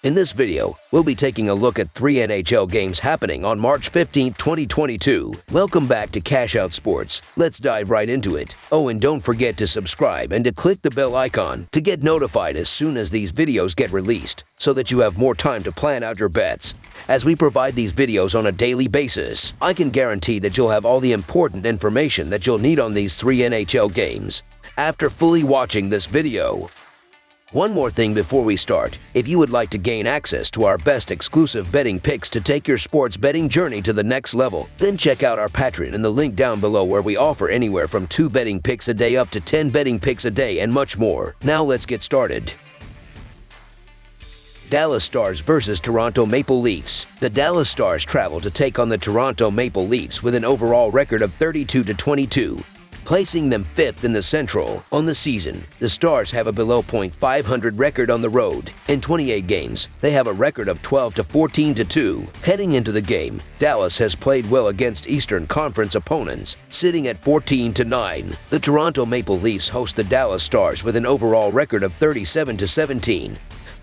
In this video, we'll be taking a look at 3 NHL games happening on March 15, 2022. Welcome back to Cash Out Sports. Let's dive right into it. Oh, and don't forget to subscribe and to click the bell icon to get notified as soon as these videos get released, so that you have more time to plan out your bets. As we provide these videos on a daily basis, I can guarantee that you'll have all the important information that you'll need on these 3 NHL games after fully watching this video. One more thing before we start. If you would like to gain access to our best exclusive betting picks to take your sports betting journey to the next level, then check out our Patreon in the link down below, where we offer anywhere from 2 betting picks a day up to 10 betting picks a day and much more. Now let's get started. Dallas Stars versus Toronto Maple Leafs. The Dallas Stars travel to take on the Toronto Maple Leafs with an overall record of 32-22. Placing them 5th in the Central. On the season, the Stars have a below .500 record on the road. In 28 games, they have a record of 12-14-2. Heading into the game, Dallas has played well against Eastern Conference opponents, sitting at 14-9. The Toronto Maple Leafs host the Dallas Stars with an overall record of 37-17.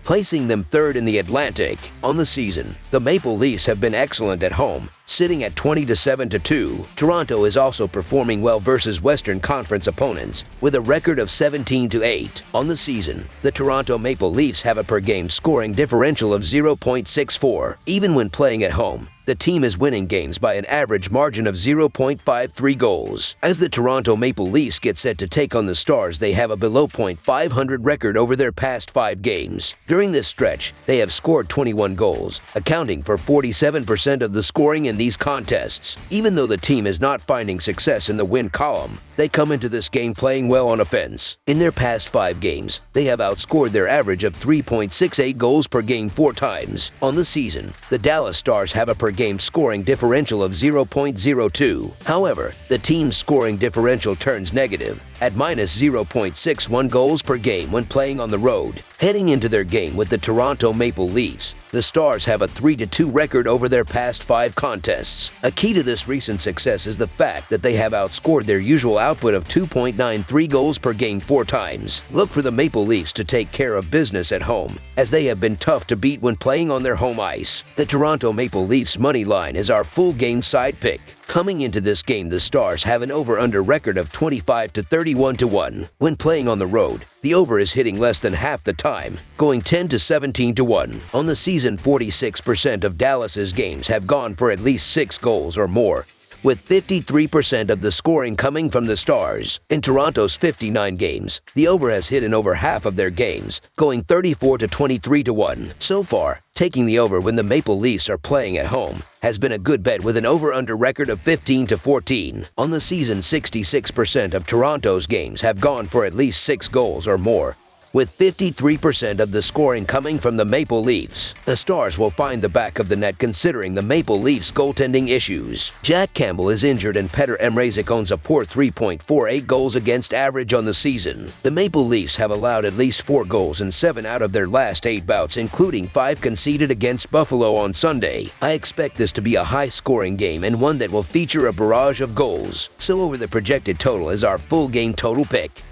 Placing them 3rd in the Atlantic. On the season, the Maple Leafs have been excellent at home, sitting at 20-7-2. Toronto is also performing well versus Western Conference opponents, with a record of 17-8. On the season, the Toronto Maple Leafs have a per-game scoring differential of 0.64. Even when playing at home, the team is winning games by an average margin of 0.53 goals. As the Toronto Maple Leafs get set to take on the Stars, they have a below .500 record over their past 5 games. During this stretch, they have scored 21 goals, accounting for 47% of the scoring in these contests. Even though the team is not finding success in the win column, they come into this game playing well on offense. In their past 5 games, they have outscored their average of 3.68 goals per game 4 times. On the season, the Dallas Stars have a per-game scoring differential of 0.02. However, the team's scoring differential turns negative at -0.61 goals per game when playing on the road. Heading into their game with the Toronto Maple Leafs, the Stars have a 3-2 record over their past 5 contests. A key to this recent success is the fact that they have outscored their usual output of 2.93 goals per game 4 times. Look for the Maple Leafs to take care of business at home, as they have been tough to beat when playing on their home ice. The Toronto Maple Leafs money line is our full game side pick. Coming into this game, the Stars have an over-under record of 25-31-1. When playing on the road, the over is hitting less than half the time, going 10-17-1. On the season, 46% of Dallas's games have gone for at least 6 goals or more, with 53% of the scoring coming from the Stars. In Toronto's 59 games, the over has hit in over half of their games, going 34-23-1. So far, taking the over when the Maple Leafs are playing at home has been a good bet, with an over-under record of 15-14. On the season, 66% of Toronto's games have gone for at least 6 goals or more, with 53% of the scoring coming from the Maple Leafs. The Stars will find the back of the net, considering the Maple Leafs' goaltending issues. Jack Campbell is injured and Petr Mrazek owns a poor 3.48 goals against average on the season. The Maple Leafs have allowed at least 4 goals in 7 out of their last 8 bouts, including 5 conceded against Buffalo on Sunday. I expect this to be a high-scoring game and one that will feature a barrage of goals. So over the projected total is our full game total pick.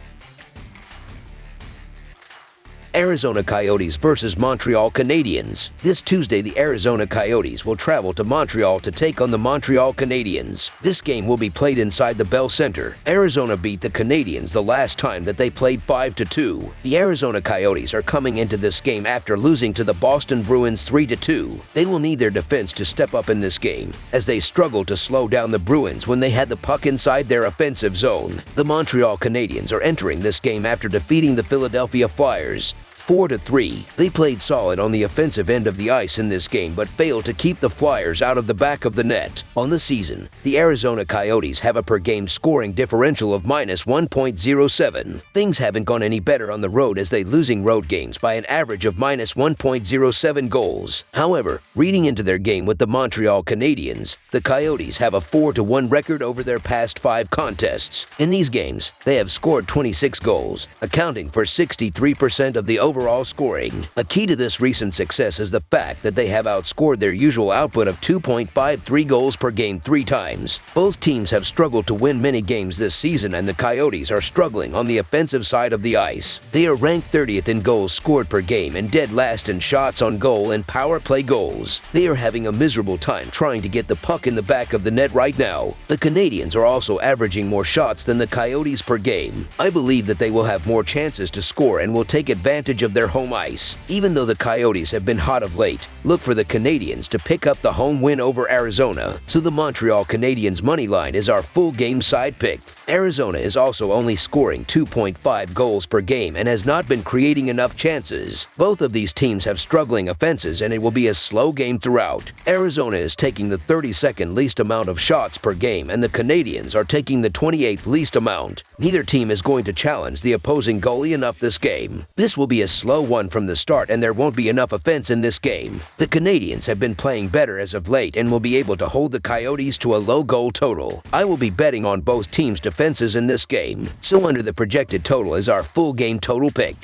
Arizona Coyotes versus Montreal Canadiens. This Tuesday, the Arizona Coyotes will travel to Montreal to take on the Montreal Canadiens. This game will be played inside the Bell Center. Arizona beat the Canadiens the last time that they played 5-2. The Arizona Coyotes are coming into this game after losing to the Boston Bruins 3-2. They will need their defense to step up in this game, as they struggled to slow down the Bruins when they had the puck inside their offensive zone. The Montreal Canadiens are entering this game after defeating the Philadelphia Flyers 4-3. They played solid on the offensive end of the ice in this game, but failed to keep the Flyers out of the back of the net. On the season, the Arizona Coyotes have a per-game scoring differential of -1.07. Things haven't gone any better on the road, as they losing road games by an average of -1.07 goals. However, reading into their game with the Montreal Canadiens, the Coyotes have a 4-1 record over their past 5 contests. In these games, they have scored 26 goals, accounting for 63% of the overall overall scoring. A key to this recent success is the fact that they have outscored their usual output of 2.53 goals per game 3 times. Both teams have struggled to win many games this season, and the Coyotes are struggling on the offensive side of the ice. They are ranked 30th in goals scored per game and dead last in shots on goal and power play goals. They are having a miserable time trying to get the puck in the back of the net right now. The Canadiens are also averaging more shots than the Coyotes per game. I believe that they will have more chances to score and will take advantage of their home ice. Even though the Coyotes have been hot of late, look for the Canadiens to pick up the home win over Arizona. So the Montreal Canadiens money line is our full game side pick. Arizona is also only scoring 2.5 goals per game and has not been creating enough chances. Both of these teams have struggling offenses, and it will be a slow game throughout. Arizona is taking the 32nd least amount of shots per game, and the Canadiens are taking the 28th least amount. Neither team is going to challenge the opposing goalie enough this game. This will be a slow one from the start, and there won't be enough offense in this game. The Canadiens have been playing better as of late and will be able to hold the Coyotes to a low goal total. I will be betting on both teams' defenses in this game, so under the projected total is our full game total pick.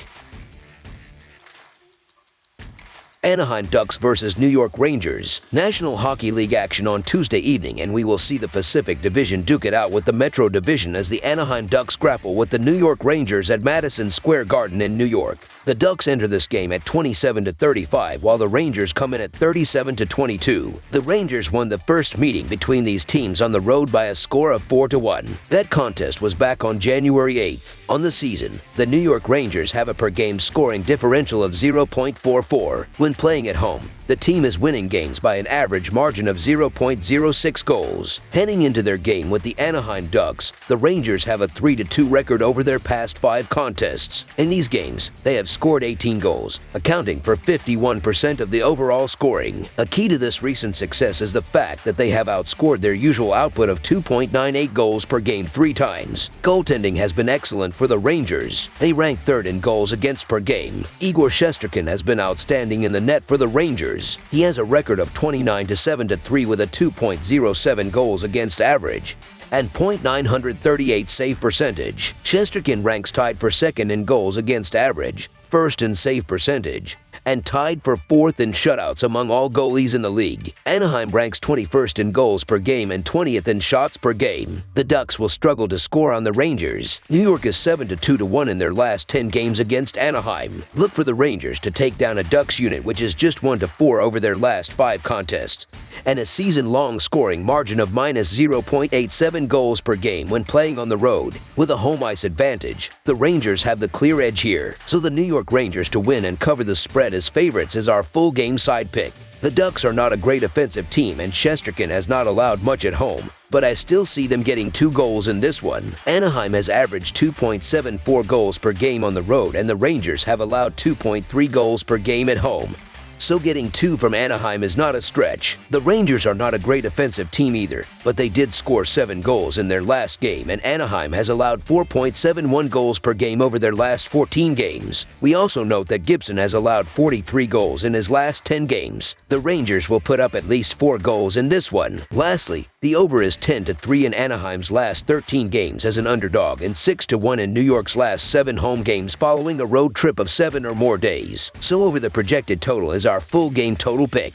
Anaheim Ducks versus New York Rangers. National Hockey League action on Tuesday evening, and we will see the Pacific Division duke it out with the Metro Division as the Anaheim Ducks grapple with the New York Rangers at Madison Square Garden in New York. The Ducks enter this game at 27-35, while the Rangers come in at 37-22. The Rangers won the first meeting between these teams on the road by a score of 4-1. That contest was back on January 8th. On the season, the New York Rangers have a per-game scoring differential of 0.44. When playing at home, the team is winning games by an average margin of 0.06 goals. Heading into their game with the Anaheim Ducks, the Rangers have a 3-2 record over their past 5 contests. In these games, they have scored 18 goals, accounting for 51% of the overall scoring. A key to this recent success is the fact that they have outscored their usual output of 2.98 goals per game 3 times. Goaltending has been excellent for the Rangers. They rank 3rd in goals against per game. Igor Shesterkin has been outstanding in the net for the Rangers. He has a record of 29-7-3 with a 2.07 goals against average and .938 save percentage. Shesterkin ranks tied for 2nd in goals against average, 1st in save percentage, and tied for 4th in shutouts among all goalies in the league. Anaheim ranks 21st in goals per game and 20th in shots per game. The Ducks will struggle to score on the Rangers. New York is 7-2-1 in their last 10 games against Anaheim. Look for the Rangers to take down a Ducks unit which is just 1-4 over their last 5 contests, and a season-long scoring margin of -0.87 goals per game when playing on the road. With a home ice advantage, the Rangers have the clear edge here, so the New York Rangers to win and cover the spread as favorites is our full game side pick. The Ducks are not a great offensive team, and Shesterkin has not allowed much at home, but I still see them getting 2 goals in this one. Anaheim has averaged 2.74 goals per game on the road, and the Rangers have allowed 2.3 goals per game at home. So getting 2 from Anaheim is not a stretch. The Rangers are not a great offensive team either, but they did score 7 goals in their last game, and Anaheim has allowed 4.71 goals per game over their last 14 games. We also note that Gibson has allowed 43 goals in his last 10 games. The Rangers will put up at least 4 goals in this one. Lastly, the over is 10-3 in Anaheim's last 13 games as an underdog and 6-1 in New York's last 7 home games following a road trip of 7 or more days. So over the projected total is our full game total pick.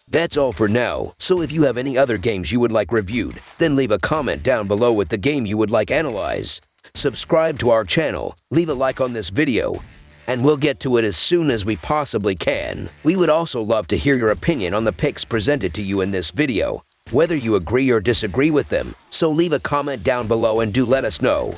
That's all for now, so if you have any other games you would like reviewed, then leave a comment down below with the game you would like analyzed. Subscribe to our channel, leave a like on this video, and we'll get to it as soon as we possibly can. We would also love to hear your opinion on the picks presented to you in this video, whether you agree or disagree with them, so leave a comment down below and do let us know.